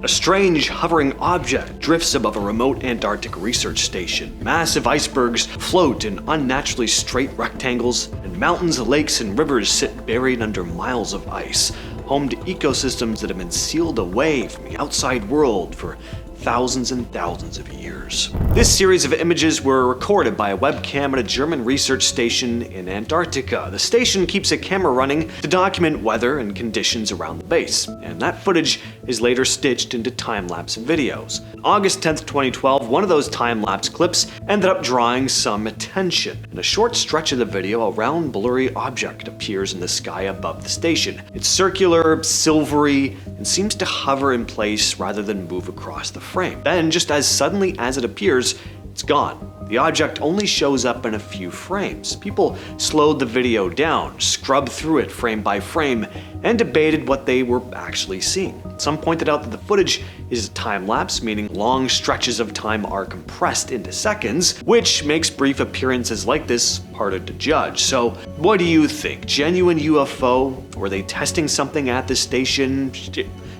A strange, hovering object drifts above a remote Antarctic research station. Massive icebergs float in unnaturally straight rectangles, and mountains, lakes, and rivers sit buried under miles of ice, home to ecosystems that have been sealed away from the outside world for thousands and thousands of years. This series of images were recorded by a webcam at a German research station in Antarctica. The station keeps a camera running to document weather and conditions around the base, and that footage is later stitched into time-lapse videos. On August 10th, 2012, one of those time-lapse clips ended up drawing some attention. In a short stretch of the video, a round, blurry object appears in the sky above the station. It's circular, silvery, and seems to hover in place rather than move across the frame. Then, just as suddenly as it appears, it's gone. The object only shows up in a few frames. People slowed the video down, scrubbed through it frame by frame, and debated what they were actually seeing. Some pointed out that the footage is time-lapse, meaning long stretches of time are compressed into seconds, which makes brief appearances like this harder to judge. So, what do you think? Genuine UFO? Were they testing something at the station?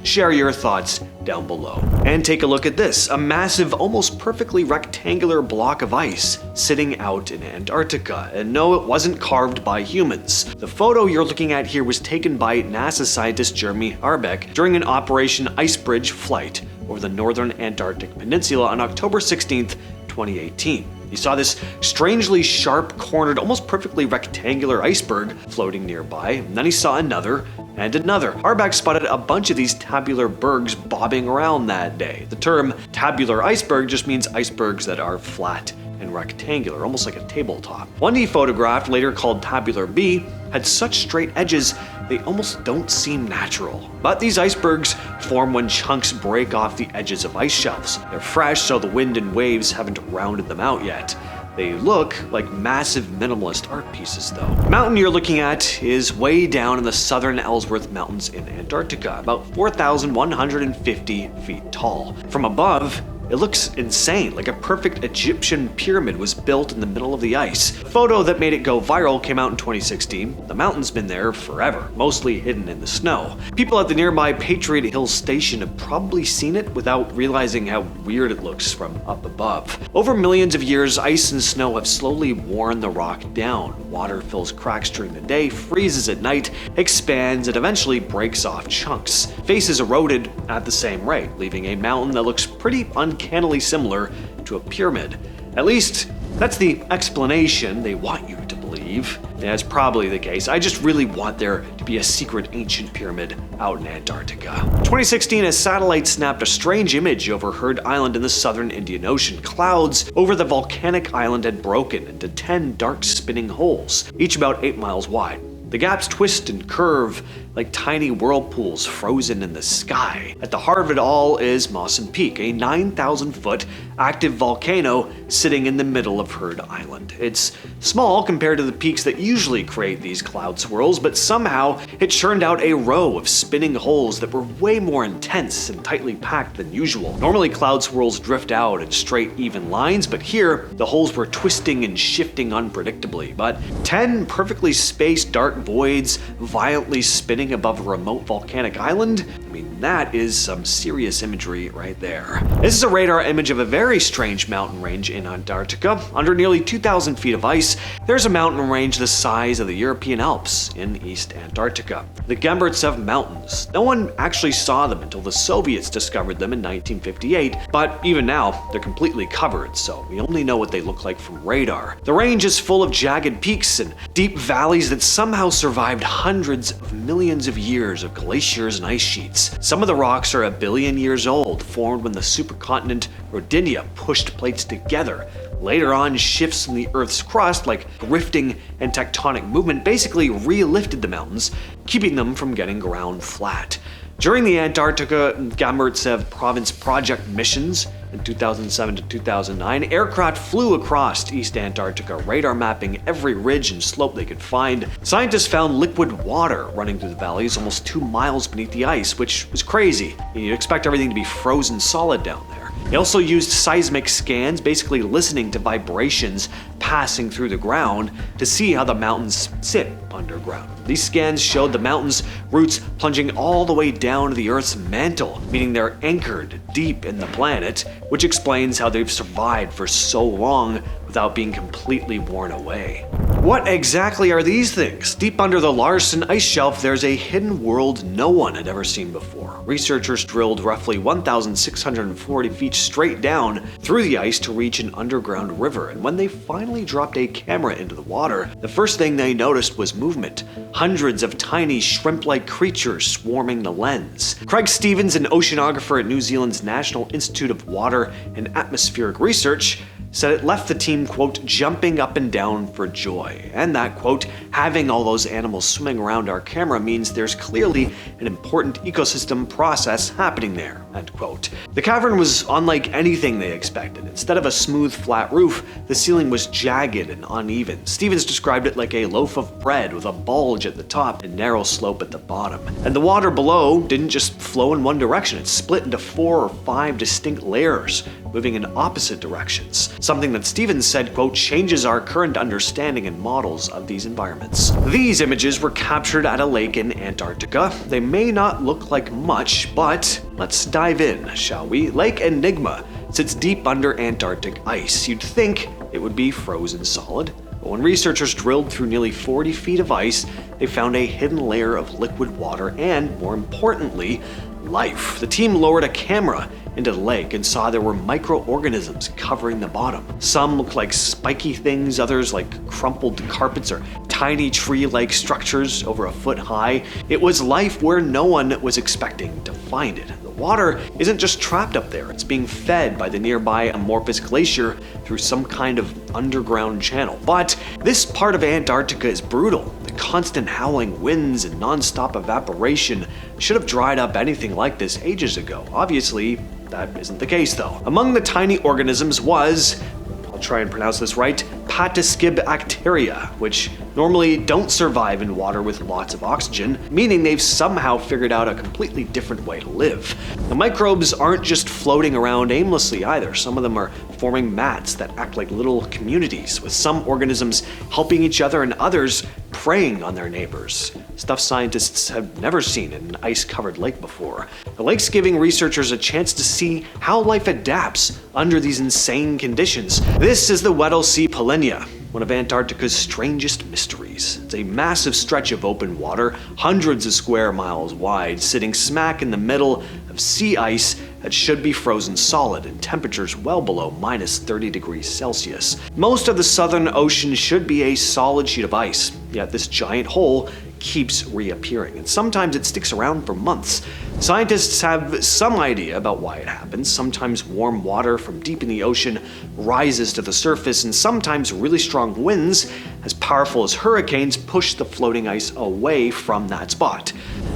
Share your thoughts down below. And take a look at this, a massive, almost perfectly rectangular block of ice sitting out in Antarctica. And no, it wasn't carved by humans. The photo you're looking at here was taken by NASA scientist Jeremy Harbeck during an Operation Icebridge flight over the northern Antarctic Peninsula on October 16th, 2018. He saw this strangely sharp-cornered, almost perfectly rectangular iceberg floating nearby, and then he saw another and another. Harbeck spotted a bunch of these tabular bergs bobbing around that day. The term tabular iceberg just means icebergs that are flat and rectangular, almost like a tabletop. One he photographed, later called Tabular B, had such straight edges they almost don't seem natural. But these icebergs form when chunks break off the edges of ice shelves. They're fresh, so the wind and waves haven't rounded them out yet. They look like massive minimalist art pieces though. The mountain you're looking at is way down in the southern Ellsworth Mountains in Antarctica, about 4,150 feet tall. From above, it looks insane, like a perfect Egyptian pyramid was built in the middle of the ice. The photo that made it go viral came out in 2016. The mountain's been there forever, mostly hidden in the snow. People at the nearby Patriot Hill Station have probably seen it without realizing how weird it looks from up above. Over millions of years, ice and snow have slowly worn the rock down. Water fills cracks during the day, freezes at night, expands, and eventually breaks off chunks. Face is eroded at the same rate, leaving a mountain that looks pretty uncannily similar to a pyramid. At least, that's the explanation they want you to believe. That's probably the case. I just really want there to be a secret ancient pyramid out in Antarctica. 2016, a satellite snapped a strange image over Heard Island in the southern Indian Ocean. Clouds over the volcanic island had broken into 10 dark spinning holes, each about 8 miles wide. The gaps twist and curve like tiny whirlpools frozen in the sky. At the heart of it all is Mawson Peak, a 9,000-foot active volcano sitting in the middle of Heard Island. It's small compared to the peaks that usually create these cloud swirls, but somehow it churned out a row of spinning holes that were way more intense and tightly packed than usual. Normally cloud swirls drift out in straight, even lines, but here the holes were twisting and shifting unpredictably. But 10 perfectly spaced dark voids violently spinning above a remote volcanic island? I mean, that is some serious imagery right there. This is a radar image of a very strange mountain range in Antarctica. Under nearly 2,000 feet of ice, there's a mountain range the size of the European Alps in East Antarctica, the Gamburtsev Mountains. No one actually saw them until the Soviets discovered them in 1958, but even now, they're completely covered, so we only know what they look like from radar. The range is full of jagged peaks and deep valleys that somehow survived hundreds of millions of years of glaciers and ice sheets. Some of the rocks are 1 billion years old, formed when the supercontinent Rodinia pushed plates together. Later on, shifts in the Earth's crust, like rifting and tectonic movement, basically re-lifted the mountains, keeping them from getting ground flat. During the Antarctica Gamburtsev Province project missions in 2007 to 2009, aircraft flew across East Antarctica, radar mapping every ridge and slope they could find. Scientists found liquid water running through the valleys almost 2 miles beneath the ice, which was crazy. You'd expect everything to be frozen solid down there. They also used seismic scans, basically listening to vibrations passing through the ground to see how the mountains sit underground. These scans showed the mountains' roots plunging all the way down to the Earth's mantle, meaning they're anchored deep in the planet, which explains how they've survived for so long without being completely worn away. What exactly are these things? Deep under the Larsen ice shelf, there's a hidden world no one had ever seen before. Researchers drilled roughly 1,640 feet straight down through the ice to reach an underground river, and when they finally dropped a camera into the water, the first thing they noticed was movement. Hundreds of tiny shrimp-like creatures swarming the lens. Craig Stevens, an oceanographer at New Zealand's National Institute of Water and Atmospheric Research, said it left the team, quote, jumping up and down for joy. And that, quote, having all those animals swimming around our camera means there's clearly an important ecosystem process happening there, end quote. The cavern was unlike anything they expected. Instead of a smooth, flat roof, the ceiling was jagged and uneven. Stevens described it like a loaf of bread with a bulge at the top and narrow slope at the bottom. And the water below didn't just flow in one direction. It split into 4 or 5 distinct layers, moving in opposite directions. Something that Stevens said, quote, changes our current understanding and models of these environments. These images were captured at a lake in Antarctica. They may not look like much, but let's dive in, shall we? Lake Enigma sits deep under Antarctic ice. You'd think it would be frozen solid, but when researchers drilled through nearly 40 feet of ice, they found a hidden layer of liquid water and, more importantly, life. The team lowered a camera into the lake and saw there were microorganisms covering the bottom. Some looked like spiky things, others like crumpled carpets or tiny tree-like structures over a foot high. It was life where no one was expecting to find it. The water isn't just trapped up there, it's being fed by the nearby amorphous glacier through some kind of underground channel. But this part of Antarctica is brutal. The constant howling winds and non-stop evaporation should have dried up anything like this ages ago. Obviously, that isn't the case though. Among the tiny organisms was, I'll try and pronounce this right, Patascibacteria, which normally don't survive in water with lots of oxygen, meaning they've somehow figured out a completely different way to live. The microbes aren't just floating around aimlessly either. Some of them are forming mats that act like little communities, with some organisms helping each other and others preying on their neighbors. Stuff scientists have never seen in an ice-covered lake before. The lake's giving researchers a chance to see how life adapts under these insane conditions. This is the Weddell Sea Polynya, one of Antarctica's strangest mysteries. It's a massive stretch of open water, hundreds of square miles wide, sitting smack in the middle of sea ice that should be frozen solid in temperatures well below minus 30 degrees Celsius. Most of the southern ocean should be a solid sheet of ice, yet this giant hole keeps reappearing, and sometimes it sticks around for months. Scientists have some idea about why it happens. Sometimes warm water from deep in the ocean rises to the surface, and sometimes really strong winds, as powerful as hurricanes, push the floating ice away from that spot.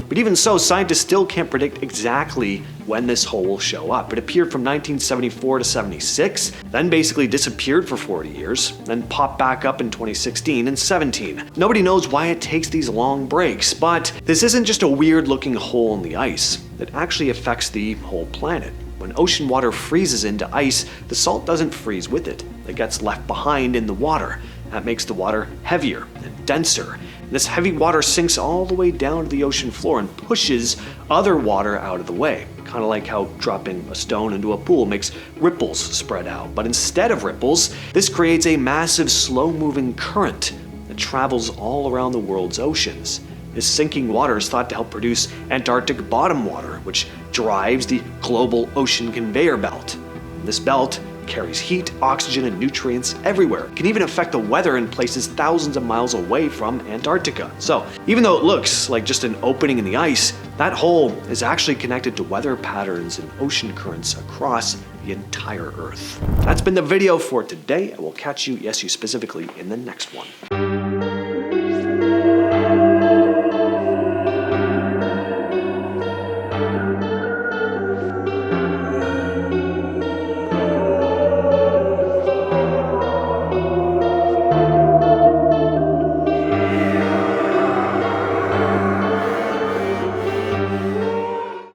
But even so, scientists still can't predict exactly when this hole will show up. It appeared from 1974 to 76, then basically disappeared for 40 years, then popped back up in 2016 and 17. Nobody knows why it takes these long breaks, but this isn't just a weird-looking hole in the ice. It actually affects the whole planet. When ocean water freezes into ice, the salt doesn't freeze with it. It gets left behind in the water. That makes the water heavier and denser. This heavy water sinks all the way down to the ocean floor and pushes other water out of the way. Kind of like how dropping a stone into a pool makes ripples spread out. But instead of ripples, this creates a massive slow-moving current that travels all around the world's oceans. This sinking water is thought to help produce Antarctic bottom water, which drives the global ocean conveyor belt. This belt carries heat, oxygen, and nutrients everywhere. It can even affect the weather in places thousands of miles away from Antarctica. So, even though it looks like just an opening in the ice, that hole is actually connected to weather patterns and ocean currents across the entire Earth. That's been the video for today. I will catch you, yes, you specifically, in the next one.